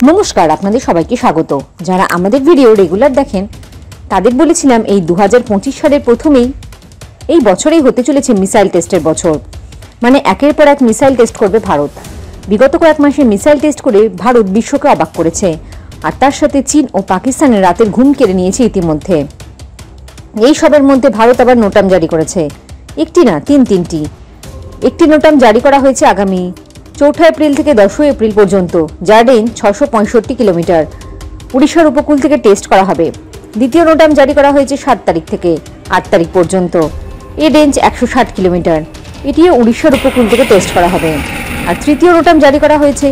নমস্কার, আপনাদের সবাইকে স্বাগত। যারা আমাদের ভিডিও রেগুলার দেখেন তাদের বলেছিলাম এই 2025 সালের প্রথমেই এই বছরেই হতে চলেছে মিসাইল টেস্টের বছর। মানে একের পর এক মিসাইল টেস্ট করবে ভারত। বিগত কয়েক মাসে মিসাইল টেস্ট করে ভারত বিশ্বকে অবাক করেছে, আর তার সাথে চীন ও পাকিস্তানের রাতের ঘুম কেড়ে নিয়েছে ইতিমধ্যে। এই সবের মধ্যে ভারত আবার নোটাম জারি করেছে, একটি না তিনটি। একটি নোটাম জারি করা হয়েছে আগামী 4 এপ্রিল থেকে 10 এপ্রিল পর্যন্ত, যার রেঞ্জ 665 কিলোমিটার। উড়িষ্যার উপকূল থেকে টেস্ট করা হবে। দ্বিতীয় নোটাম জারি করা হয়েছে 7 তারিখ থেকে 8 তারিখ পর্যন্ত, এর রেঞ্জ 160 কিলোমিটার। এটিও উড়িষ্যার উপকূল থেকে টেস্ট করা হবে। আর তৃতীয় নোটাম জারি করা হয়েছে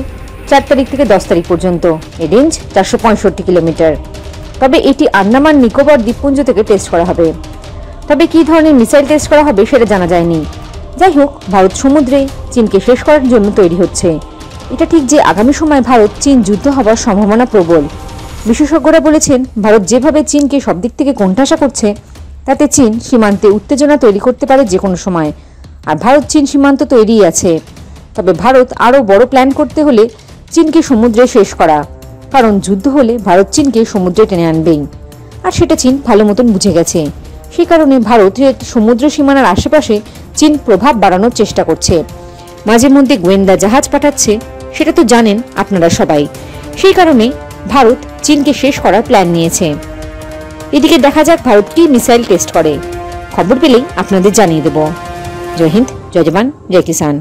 4 তারিখ থেকে 10 তারিখ পর্যন্ত, এর রেঞ্জ 465 কিলোমিটার। তবে এটি আন্দামান নিকোবর দ্বীপপুঞ্জ থেকে টেস্ট করা হবে। তবে কী ধরনের মিসাইল টেস্ট করা হবে সেটা জানা যায়নি। যাই হোক, ভারত সমুদ্রে চীনকে শেষ করার জন্য তৈরি হচ্ছে। এটা ঠিক যে আগামী সময় ভারত চীন যুদ্ধ হওয়ার সম্ভাবনা প্রবল। বিশেষজ্ঞরা বলেছেন, ভারত যেভাবে চীনকে সব দিক থেকে কোণঠাসা করছে তাতে চীন সীমান্তে উত্তেজনা তৈরি করতে পারে যে কোনো সময়। আর ভারত চীন সীমান্ত তৈরিই আছে। তবে ভারত আরও বড় প্ল্যান করতে হলে চীনকে সমুদ্রে শেষ করা, কারণ যুদ্ধ হলে ভারত চীনকে সমুদ্রে টেনে আনবেই, আর সেটা চীন ভালো মতন বুঝে গেছে। সেই কারণে ভারতের সমুদ্র সীমানার আশেপাশে চীন প্রভাব বাড়ানোর চেষ্টা করছে। মাঝে মধ্যে গোয়েন্দা জাহাজ পাঠাচ্ছে, সেটা তো জানেন আপনারা সবাই। সেই কারণে ভারত চীনকে শেষ করার প্ল্যান নিয়েছে। এদিকে দেখা যাক ভারত কি মিসাইল টেস্ট করে। খবর পেলেই আপনাদের জানিয়ে দেব। জয় হিন্দ, জয় জওয়ান, জয় কিষান।